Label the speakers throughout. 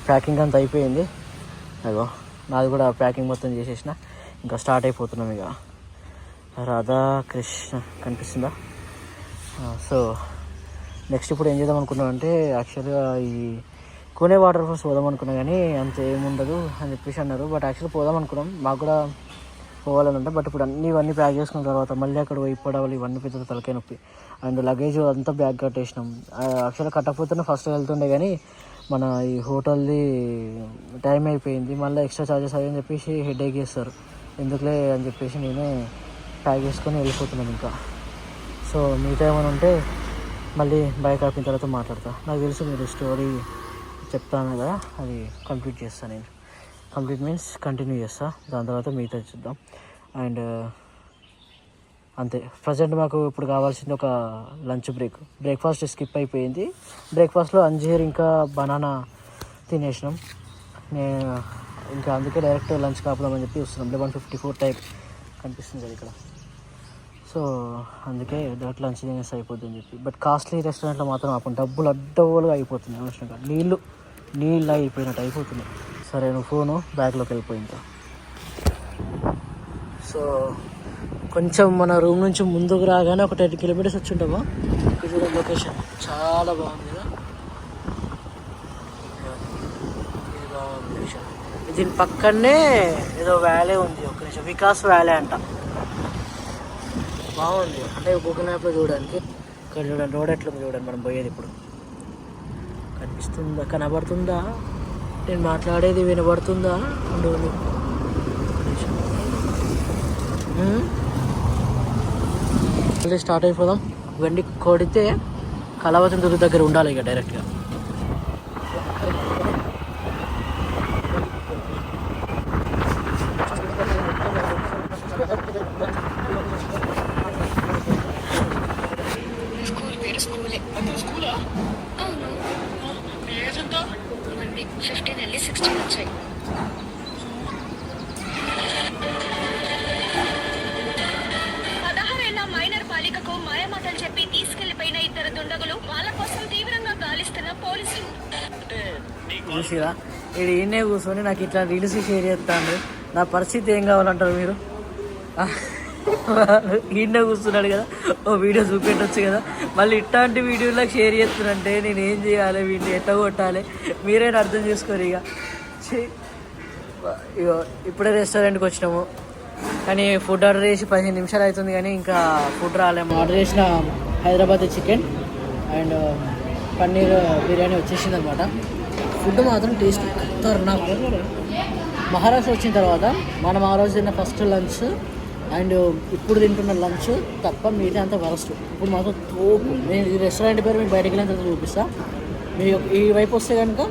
Speaker 1: Packing అంతా అయిపోయింది. అగో నాది కూడా ప్యాకింగ్ మొత్తం చేసేసిన. ఇంకా స్టార్ట్ అయిపోతున్నాం. ఇక రాధాకృష్ణ కనిపిస్తుందా? సో నెక్స్ట్ ఇప్పుడు ఏం చేద్దాం అనుకున్నాం అంటే, యాక్చువల్గా ఈ కోనే వాటర్ ఫాల్స్ పోదాం అనుకున్నాం, కానీ అంత ఏముండదు అని చెప్పేసి అన్నారు. బట్ యాక్చువల్గా పోదాం అనుకున్నాం, మాకు కూడా పోవాలని ఉంటే. బట్ ఇప్పుడు ఇవన్నీ ప్యాక్ చేసుకున్న తర్వాత మళ్ళీ అక్కడ పోయి పడవలు ఇవన్నీ పెద్ద తలకాయ నొప్పి. అండ్ లగేజ్ అంతా బ్యాగ్ కట్టేసినాం. యాక్చువల్గా కట్టకపోతేనే ఫస్ట్ వెళ్తుండే, కానీ మన ఈ హోటల్ది టైం అయిపోయింది. మళ్ళీ ఎక్స్ట్రా ఛార్జెస్ అవి అని చెప్పేసి హెడేక్ చేస్తారు, ఎందుకులే అని చెప్పేసి నేనే ప్యాక్ చేసుకొని వెళ్ళిపోతున్నాం ఇంకా. సో మిగతా ఏమైనా ఉంటే మళ్ళీ బైక్ ఆపిన తర్వాత మాట్లాడతా. నాకు తెలుసు మీరు స్టోరీ చెప్తాను కదా, అది కంప్లీట్ చేస్తాను నేను. కంప్లీట్ మీన్స్ కంటిన్యూ చేస్తా, దాని తర్వాత మిగతా చూద్దాం. అండ్ అంతే. ప్రజెంట్ మాకు ఇప్పుడు కావాల్సింది ఒక లంచ్ బ్రేక్ఫాస్ట్ స్కిప్ అయిపోయింది. బ్రేక్ఫాస్ట్లో అంజీర్ ఇంకా బనానా తినేసినాం. నేను ఇంకా అందుకే డైరెక్ట్ లంచ్ కాపుదామని చెప్పి వస్తున్నాం. 11:54 టైం కనిపిస్తుంది కదా ఇక్కడ. సో అందుకే డైరెక్ట్ లంచ్ తినేసి అయిపోద్ది అని చెప్పి. బట్ కాస్ట్లీ రెస్టారెంట్లో మాత్రం అప్పుడు డబ్బులు అడ్డగోలుగా అయిపోతుంది. అవసరంగా నీళ్ళు అయిపోయినట్టు అయిపోతుంది. సరే నువ్వు ఫోను బ్యాగ్లోకి వెళ్ళిపోయింది. సో కొంచెం మన రూమ్ నుంచి ముందుకు రాగానే ఒక 10 కిలోమీటర్స్ వచ్చి ఉంటామా. ఇక్కడ లొకేషన్ చాలా బాగుంది కదా, ఇది బాగుంది లొకేషన్. దీని పక్కనే ఏదో వ్యాలీ ఉంది, ఒక నిమిషం, వికాస్ వ్యాలీ అంట. బాగుంది అంటే గూగుల్ మ్యాప్లో చూడడానికి. ఇక్కడ చూడండి రోడ్ ఎట్లుంది చూడండి, మనం పోయేది ఇప్పుడు. కనబడుతుందా? నేను మాట్లాడేది వినబడుతుందా? మళ్ళీ స్టార్ట్ అయిపోదాం. వెండి కొడితే కళావతి దుర్గ దగ్గర ఉండాలి ఇక డైరెక్ట్గా. చూసిరా ఇది ఈయనే కూర్చొని నాకు ఇట్లా రీల్స్ షేర్ చేస్తాను. నా పరిస్థితి ఏం కావాలంటారు మీరు? ఈయనే కూర్చున్నాడు కదా, ఓ వీడియో చూపెట్టచ్చు కదా. మళ్ళీ ఇట్లాంటి వీడియోలకు షేర్ చేస్తున్నంటే నేను ఏం చేయాలి, వీడిని ఎట్లా కొట్టాలి మీరేనా అర్థం చేసుకోరు. ఇక ఇప్పుడే రెస్టారెంట్కి వచ్చినాము, కానీ ఫుడ్ ఆర్డర్ చేసి 15 నిమిషాలు అవుతుంది, కానీ ఇంకా ఫుడ్ రాలేము. ఆర్డర్ చేసిన హైదరాబాద్ చికెన్ అండ్ పన్నీర్ బిర్యానీ వచ్చేసింది అనమాట. ఫుడ్ మాత్రం టేస్ట్ ఖతర్నాక్. మహారాష్ట్ర వచ్చిన తర్వాత మనం ఆ రోజు తిన్న ఫస్ట్ లంచ్ అండ్ ఇప్పుడు తింటున్న లంచ్ తప్ప మిగతా అంత వరస్ట్. ఇప్పుడు మాత్రం తోపు. నేను ఈ రెస్టారెంట్ పేరు మీకు బయటకు వెళ్ళిన తర్వాత చూపిస్తా. మీరు ఈ వైపు వస్తే కనుక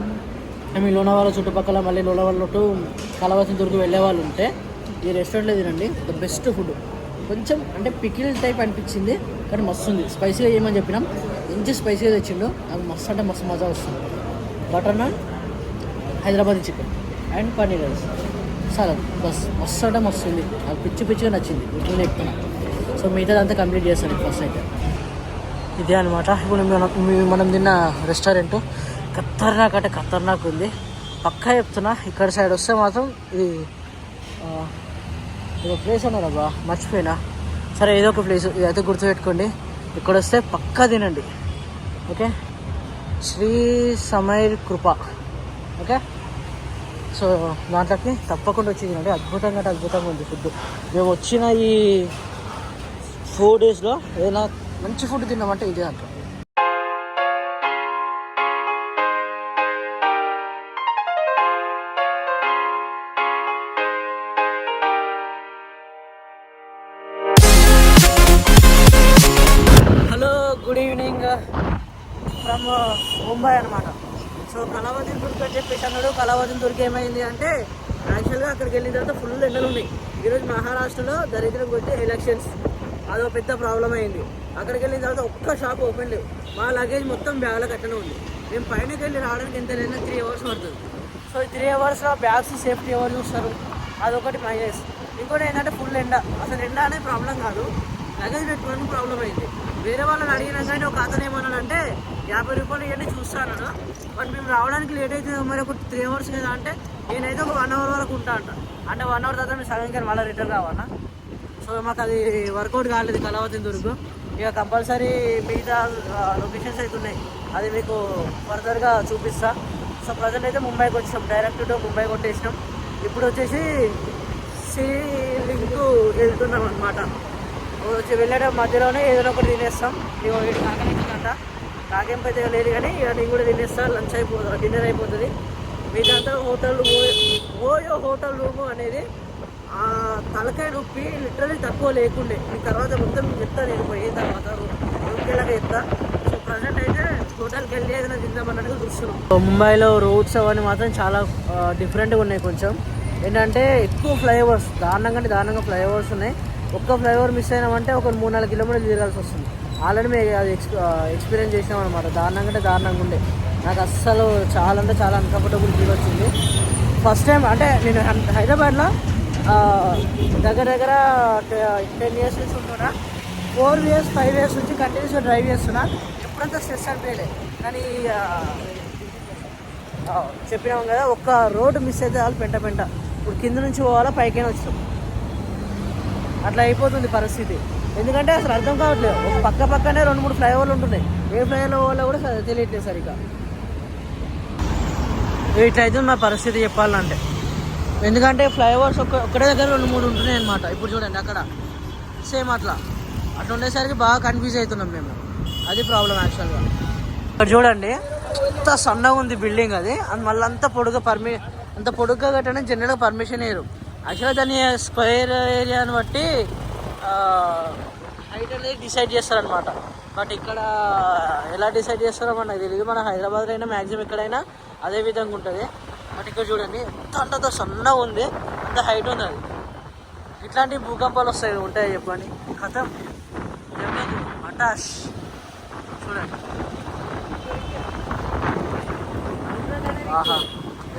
Speaker 1: మీ లోనావాల చుట్టుపక్కల మళ్ళీ లోనావాల టు కళావతి దుర్గ వెళ్ళే వాళ్ళు ఉంటే ఈ రెస్టారెంట్లో తినండి. The best food. కొంచెం అంటే పికిల్ టైప్ అనిపించింది, కానీ మస్తు ఉంది. స్పైసీగా ఏమని చెప్పినాం, మంచి స్పైసీగా తెచ్చిండు. అది మస్తు అంటే మస్తు మజా వస్తుంది. Butter non, Hyderabadi chicken and paneer rice, salad, bus మస్తు అంటే మస్తు ఉంది. అది పిచ్చిగా నచ్చింది, ఇట్లనే ఎక్కుతున్నా. సో మిగతాదంతా కంప్లీట్ చేస్తాను ఫస్ట్ అయితే. ఇదే అనమాట ఇప్పుడు మనం తిన్న రెస్టారెంట్. ఖతర్నాక్ అంటే ఖతర్నాక్ ఉంది, పక్కా చెప్తున్నా. ఇక్కడ సైడ్ వస్తే మాత్రం ఇది ఒక ప్లేస్ అన్నారు అబ్బా, మర్చిపోయినా. సరే ఏదో ఒక ప్లేస్ ఇదైతే గుర్తుపెట్టుకోండి. ఇక్కడ వస్తే పక్కా తినండి, ఓకే. శ్రీ సమైర్ కృప, ఓకే. సో దాంట్లోకి తప్పకుండా వచ్చి తినండి. అద్భుతంగా అంటే అద్భుతంగా ఉంది ఫుడ్. మేము వచ్చిన ఈ 4 డేస్లో ఏదైనా మంచి ఫుడ్ తిన్నామంటే ఇదే అంటారు. గుడ్ ఈవినింగ్ ఫ్రమ్ ముంబై అనమాట. సో కళావతి దుర్గ అని చెప్పేసి అన్నాడు. కళావతి దుర్గ ఏమైంది అంటే, యాక్చువల్గా అక్కడికి వెళ్ళిన తర్వాత ఫుల్ ఎండలు ఉన్నాయి. ఈరోజు మహారాష్ట్రలో దరిద్రం కొట్టి ఎలక్షన్స్, అదో పెద్ద ప్రాబ్లం అయింది. అక్కడికి వెళ్ళిన తర్వాత ఒక్క షాప్ ఓపెన్ లేవు. మా లగేజ్ మొత్తం బ్యాగ్లో కట్టనే ఉంది. మేము పైనకి వెళ్ళి రావడానికి ఎంత లేదన్నా 3 అవర్స్ పడుతుంది. సో ఈ 3 అవర్స్లో బ్యాగ్స్ సేఫ్టీ ఎవరు చూస్తారు, అదొకటి మైనస్. ఇంకోటి ఏంటంటే ఫుల్ ఎండ. అసలు ఎండ అనే ప్రాబ్లం కాదు, లగేజ్ పెట్టుకోవడానికి ప్రాబ్లం అయింది. వేరే వాళ్ళని అడిగినా కానీ ఒక అతను ఏమన్నాడంటే 50 రూపాయలు ఇవన్నీ చూస్తాను, బట్ మేము రావడానికి లేట్ అవుతుంది మరి ఒక 3 hours కదా అంటే, నేనైతే ఒక 1 hour వరకు ఉంటా అంటే 1 hour తర్వాత మేము సగం మళ్ళీ రిటర్న్ రావాలా. సో మాకు అది వర్కౌట్ కాలేదు కలవతి దుర్గు. ఇక కంపల్సరీ మిగతా లొకేషన్స్ అయితే ఉన్నాయి, అది మీకు ఫర్దర్గా చూపిస్తా. సో ప్రజెంట్ అయితే ముంబైకి వచ్చాం, డైరెక్ట్ టు ముంబై కొట్టేసినాం. ఇప్పుడు వచ్చేసి సీలింగ్కు వెళ్తున్నాం అనమాట. వచ్చి వెళ్ళే మధ్యలోనే ఏదైనా ఒకటి తినేస్తాం. ఇక కాకనించిందంట, నాకేం పెద్దగా లేదు కానీ ఇక నేను కూడా తినేస్తాను. లంచ్ అయిపోతుంది, డిన్నర్ అయిపోతుంది. మీదంతా ఓయో హోటల్ రూము అనేది తలకాయ నొప్పి లిటరలీ తక్కువ లేకుండే. ఈ తర్వాత మొత్తం చెప్తా, నేను పోయిన తర్వాత రూమ్కి ఎత్తా. సో ప్రజెంట్ అయితే హోటల్కి వెళ్ళి ఏదైనా తిందామన్నట్టుగా చూస్తున్నాం. ముంబైలో రోడ్స్ అవన్నీ మాత్రం చాలా డిఫరెంట్గా ఉన్నాయి. కొంచెం ఏంటంటే ఎక్కువ ఫ్లైఓవర్స్, దారుణంగా ఫ్లైఓవర్స్ ఉన్నాయి. ఒక్క ఫ్లైఓవర్ మిస్ అయినామంటే ఒక 3-4 కిలోమీటర్లు తిరగాల్సి వస్తుంది. ఆల్రెడీ మేము అది ఎక్స్పీరియన్స్ చేసినాం అనమాట. దారుణంగా ఉండే. నాకు అస్సలు చాలా అంటే చాలా అన్కంఫర్టబుల్ ఫీల్ వచ్చింది. ఫస్ట్ టైం అంటే నేను హైదరాబాద్లో దగ్గర 10 years నుంచి ఉంటున్నా. 4 years 5 years నుంచి కంటిన్యూస్గా డ్రైవ్ చేస్తున్నా. ఎప్పుడంతా స్ట్రెస్ అనిపించలేదు. కానీ చెప్పినాం కదా, ఒక్క రోడ్డు మిస్ అయితే వాళ్ళు పెంట ఇప్పుడు కింద నుంచి పోవాలా పైకైనా వచ్చాం, అట్లా అయిపోతుంది పరిస్థితి. ఎందుకంటే అసలు అర్థం కావట్లేదు. ఒక పక్కనే 2-3 ఫ్లైఓవర్లు ఉంటున్నాయి. ఏ ఫ్లైఓవర్ వల్ల కూడా తెలియట్లేదు సరిగ్గా. ఇట్లయితే మా పరిస్థితి చెప్పాలంటే, ఎందుకంటే ఫ్లైఓవర్స్ ఒక్కడే దగ్గర 2-3 ఉంటున్నాయి అనమాట. ఇప్పుడు చూడండి అక్కడ సేమ్ అట్లా ఉండేసరికి బాగా కన్ఫ్యూజ్ అవుతున్నాం మేము. అది ప్రాబ్లం యాక్చువల్గా. ఇక్కడ చూడండి అంత సన్నగా ఉంది బిల్డింగ్, అది మళ్ళీ అంత పొడుగ్గా కట్టడానికి జనరల్గా పర్మిషన్ ఇయ్యరు. యాక్చువల్గా దాన్ని స్క్వేర్ ఏరియాని బట్టి హైట్ అనేది డిసైడ్ చేస్తారనమాట. బట్ ఇక్కడ ఎలా డిసైడ్ చేస్తారో మనకు తెలియదు. మన హైదరాబాద్లో అయినా మ్యాక్సిమం ఎక్కడైనా అదే విధంగా ఉంటుంది. బట్ ఇక్కడ చూడండి అంత సన్నగా ఉంది, అంత హైట్ ఉంది. అది ఇట్లాంటి భూకంపాలు ఉంటాయి చెప్పండి, కథం అటాష్. చూడండి ఆహా,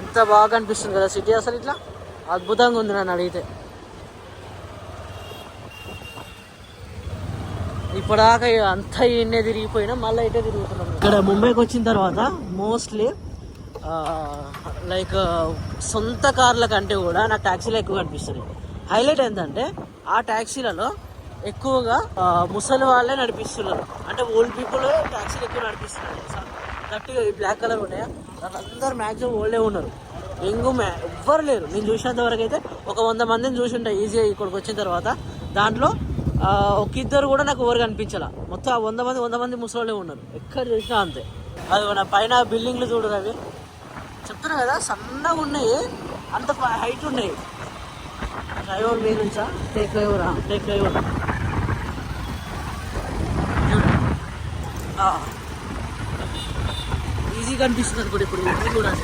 Speaker 1: ఎంత బాగా అనిపిస్తుంది కదా సిటీ. అసలు ఇట్లా అద్భుతంగా ఉంది నన్ను అడిగితే. ఇప్పటిదాకా అంతా ఇన్నే తిరిగిపోయినా మళ్ళీ ఇటే తిరుగుతున్నాం. ఇక్కడ ముంబైకి వచ్చిన తర్వాత మోస్ట్లీ లైక్ సొంత కార్ల కంటే కూడా నాకు ట్యాక్సీలు ఎక్కువ కనిపిస్తుంది. హైలైట్ ఏంటంటే ఆ ట్యాక్సీలలో ఎక్కువగా ముసలి వాళ్ళే నడిపిస్తున్నారు. అంటే ఓల్డ్ పీపుల్ ట్యాక్సీలు ఎక్కువ నడిపిస్తున్నారు. గట్టిగా ఈ బ్లాక్ కలర్ ఉన్నాయా, అందరు మ్యాక్సిమం ఓల్డే ఉన్నారు. ఎవ్వరు లేరు. నేను చూసినంత వరకు అయితే ఒక 100 మందిని చూసి ఉంటాయి ఈజీగా ఇక్కడికి వచ్చిన తర్వాత. దాంట్లో ఒక ఇద్దరు కూడా నాకు ఎవరు కనిపించాల. మొత్తం 100 మంది ముసలోళ్ళే ఉన్నారు. ఎక్కడ చూసినా అంతే. అది మన పైన బిల్డింగ్లు చూడరు, అవి చెప్తున్నా కదా సన్నగా ఉన్నాయి, అంత హైట్ ఉన్నాయి. ఫ్లైఓవర్ మీద నుంచా టేక్ ఫ్లైఓవర్ ఈజీగా కనిపిస్తుంది అనుకోండి. ఇప్పుడు చూడండి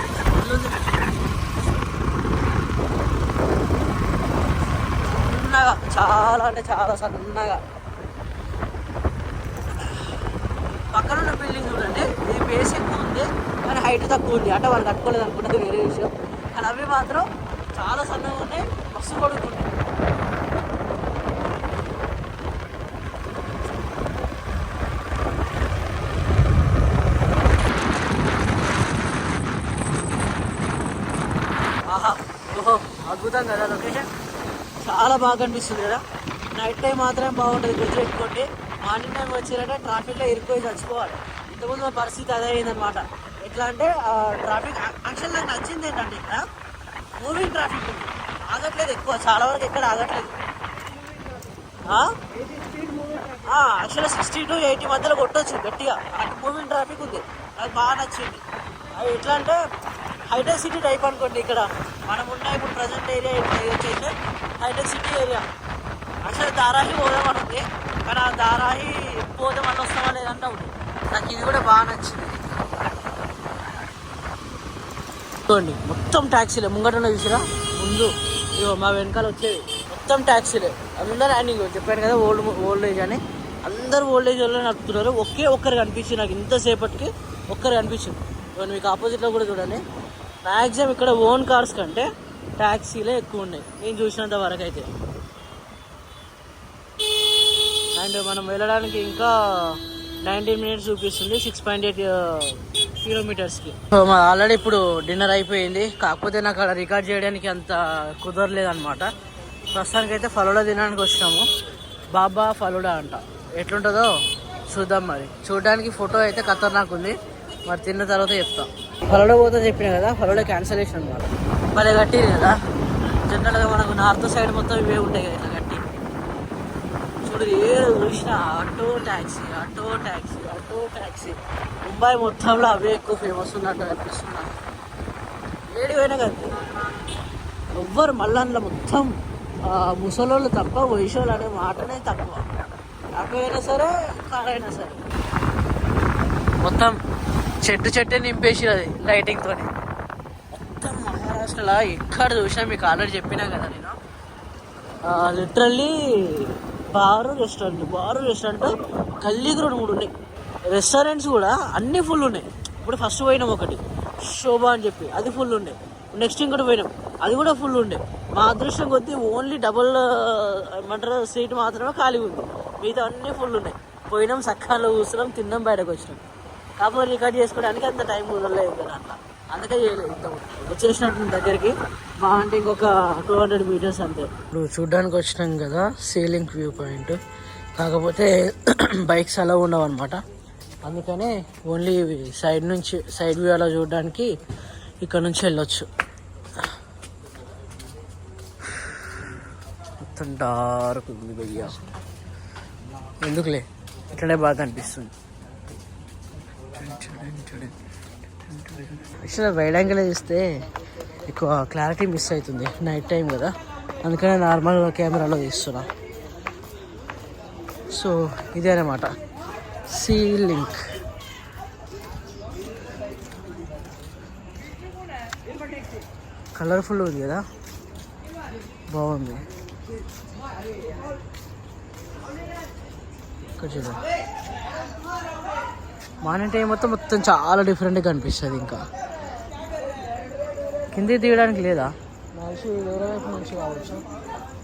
Speaker 1: సన్నగా, చాలా అంటే చాలా సన్నగా. పక్కన ఉన్న బిల్డింగ్ చూడండి, ఇది బేస్ ఎక్కువ ఉంది కానీ హైట్ తక్కువ ఉంది. అంటే వాళ్ళు కట్టుకోలేదు అనుకుంటే వేరే విషయం. కానీ అవి మాత్రం చాలా సన్నగా ఉన్నాయి, మస్తు పడుతుంది. ఆహా, ఓహో అద్భుతం కదా లొకేషన్, చాలా బాగా అనిపిస్తుంది కదా. నైట్ టైం మాత్రమే బాగుంటుంది, గుర్తుపెట్టుకోండి. మార్నింగ్ టైం వచ్చారంటే ట్రాఫిక్లో ఇరుక్కుపోయి చచ్చిపోవాలి. ఇంతకుముందు మా పరిస్థితి అదే అయిందనమాట. ఎట్లా అంటే ట్రాఫిక్ యాక్చువల్ నాకు నచ్చింది ఏంటంటే ఇక్కడ మూవింగ్ ట్రాఫిక్ ఉంది, ఆగట్లేదు ఎక్కువ, చాలా వరకు ఎక్కడ ఆగట్లేదు. యాక్చువల్గా 60 to 80 మధ్యలో కొట్టవచ్చు గట్టిగా. అంటే మూవింగ్ ట్రాఫిక్ ఉంది, అది బాగా నచ్చింది. అది ఎట్లా అంటే హైటెక్ సిటీ టైప్ అనుకోండి. ఇక్కడ మనం ఉన్న ఇప్పుడు ప్రజెంట్ ఏరియా వచ్చేసి హైటెక్ సిటీ ఏరియా. యాక్చువల్లీ దారాహి పోదామని ఉంది, కానీ ఆ దారాహి పోతే మళ్ళీ వస్తామా లేదంటే ఉంది. నాకు ఇది కూడా బాగా నచ్చింది. చూడండి మొత్తం ట్యాక్సీలే. ముంగట చూసిరా ముందు ఇగో మా వెనకాల వచ్చేది మొత్తం ట్యాక్సీలే. అందరూ అండ్ చెప్పాను కదా ఓల్డ్ ఏజ్ అని, అందరూ ఓల్డ్ ఏజ్ వాళ్ళు నడుపుతున్నారు. ఒక్కరు కనిపించింది నాకు ఇంతసేపటికి, ఒక్కరు కనిపించింది. ఇవన్నీ మీకు ఆపోజిట్లో కూడా చూడండి. మ్యాక్సిమం ఇక్కడ ఓన్ కార్స్ కంటే ట్యాక్సీలే ఎక్కువ ఉన్నాయి నేను చూసినంత వరకు అయితే. అండ్ మనం వెళ్ళడానికి ఇంకా 19 minutes చూపిస్తుంది 6.8 కిలోమీటర్స్కి. సో మా ఆల్రెడీ ఇప్పుడు డిన్నర్ అయిపోయింది, కాకపోతే నాకు అక్కడ రికార్డ్ చేయడానికి అంత కుదరలేదు అనమాట. ప్రస్తుతానికి అయితే ఫలుడా తినడానికి వచ్చినాము. బాబా ఫలుడా అంట, ఎట్లుంటుందో చూద్దాం. మరి చూడడానికి ఫోటో అయితే ఖతర్నాక్ ఉంది, మరి తిన్న తర్వాత చెప్తా. ఫలుడా పోతే చెప్పినా కదా, ఫలుడా క్యాన్సలేషన్ అనమాట. భలే కట్టిరు కదా, జనరల్గా మనకు నార్త్ సైడ్ మొత్తం ఇవే ఉంటాయి కదా ఇట్లా కట్టి. చూడు ఏడు చూసినా auto taxi auto taxi auto taxi. Mumbai మొత్తంలో అవే ఎక్కువ ఫేమస్ ఉన్నట్టు అనిపిస్తున్నా. ఏడు పోయినా కదా ఎవ్వరు మళ్ళా అందులో మొత్తం ముసలోళ్ళు తప్ప వయసోళ్ళు అనే మాటనే తక్కువ. ఆటో అయినా సరే కార్ అయినా సరే మొత్తం చెట్టే నింపేసి అది లైటింగ్తో. మొత్తం మహారాష్ట్రలో ఎక్కడ చూసినా మీకు ఆల్రెడీ చెప్పినా కదా నేను, లిటరల్లీ బారు రెస్టారెంట్ గల్లీకి 2-3 ఉన్నాయి. రెస్టారెంట్స్ కూడా అన్నీ ఫుల్ ఉన్నాయి. ఇప్పుడు ఫస్ట్ పోయినాం ఒకటి శోభా అని చెప్పి, అది ఫుల్ ఉండే. నెక్స్ట్ ఇంకోటి పోయినాం, అది కూడా ఫుల్ ఉండే. మా అదృష్టం కొద్దీ ఓన్లీ డబుల్ ఏమంటారు సీట్ మాత్రమే ఖాళీ ఉంది, మిగతా అన్నీ ఫుల్ ఉన్నాయి. పోయినాం, సకాలంలో కూర్చున్నాం, తిన్నాం, బయటకు వచ్చినాం. కాకపోతే రికార్డ్ చేసుకోవడానికి అంత టైం కుదరలేదు కదా అట్లా, అందుకే చేయలేదు. ఇంత వచ్చేసినట్టు దగ్గరికి మా అంటే ఇంకొక 200 meters అంతే. ఇప్పుడు చూడ్డానికి వచ్చినాం కదా సీలింగ్ వ్యూ పాయింట్, కాకపోతే బైక్స్ అలా ఉండవు అనమాట. అందుకనే ఓన్లీ సైడ్ వ్యూ అలా చూడడానికి ఇక్కడ నుంచి వెళ్ళొచ్చు. మొత్తం డార్క్ ఉంది భయ్యా, ఎందుకులే ఇట్లనే బాగా అనిపిస్తుంది. యాక్చువల్గా వైడ్ యాంగిల్ చూస్తే ఎక్కువ క్లారిటీ మిస్ అవుతుంది, నైట్ టైం కదా, అందుకనే నార్మల్ కెమెరాలో తీస్తున్నా. సో ఇదే అన్నమాట సీ లింక్. కలర్ఫుల్ ఉంది కదా, బాగుంది. ఇక్కడ చూద్దాం, మార్నింగ్ టైం మొత్తం చాలా డిఫరెంట్గా కనిపిస్తుంది. ఇంకా కిందికి దిగడానికి లేదా, మనిషి వేరే వైపు నుంచి కావచ్చు,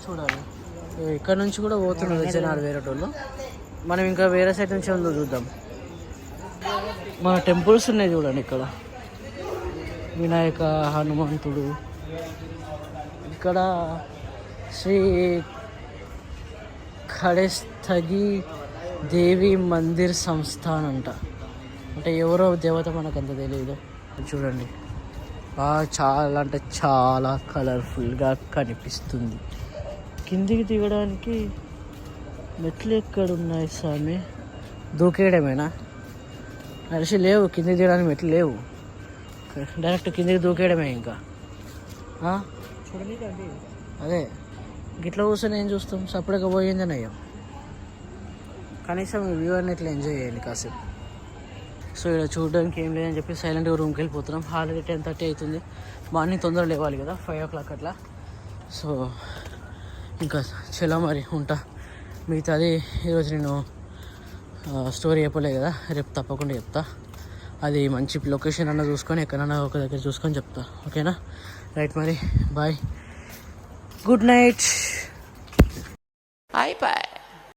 Speaker 1: చూడాలి. ఇక్కడ నుంచి కూడా పోతున్నారు జనాలు వేరే వాళ్ళు. మనం ఇంకా వేరే సైడ్ నుంచి ఉందో చూద్దాం. మన టెంపుల్స్ ఉన్నాయి చూడండి, ఇక్కడ వినాయక, హనుమంతుడు, ఇక్కడ శ్రీ ఖడేస్థగి దేవి మందిర్ సంస్థాన్ అంట, అంటే ఎవరో దేవత మనకు అంత తెలియదు. చూడండి చాలా అంటే చాలా కలర్ఫుల్గా కనిపిస్తుంది. కిందికి దిగడానికి మెట్లు ఎక్కడున్నాయి స్వామి, దూకేయడమేనా? నడిచి లేవు, కిందికి దిగడానికి మెట్లు లేవు, డైరెక్ట్ కిందికి దూకేయడమే. ఇంకా చూడండి, అదే గిట్లా కూర్చొని ఏం చూస్తాం, సపరేట్గా పోయిందని అయ్యాం. కనీసం వ్యూ అని ఇట్లా ఎంజాయ్ చేయండి కాసేపు. సో ఇక్కడ చూడడానికి ఏం లేదని చెప్పి సైలెంట్గా రూమ్కి వెళ్ళిపోతున్నాం. ఆల్రెడీ 10:30 అవుతుంది, మార్నింగ్ తొందరగా లేవాలి కదా, 5 o'clock అట్లా. సో ఇంకా చలో మరి ఉంటా. మిగతాది ఈరోజు నేను స్టోరీ చెప్పలే కదా, రేపు తప్పకుండా చెప్తా. అది మంచి లొకేషన్ అన్న చూసుకొని ఎక్కడన్నా ఒక దగ్గర చూసుకొని చెప్తా, ఓకేనా? రైట్ మరి, బాయ్, గుడ్ నైట్.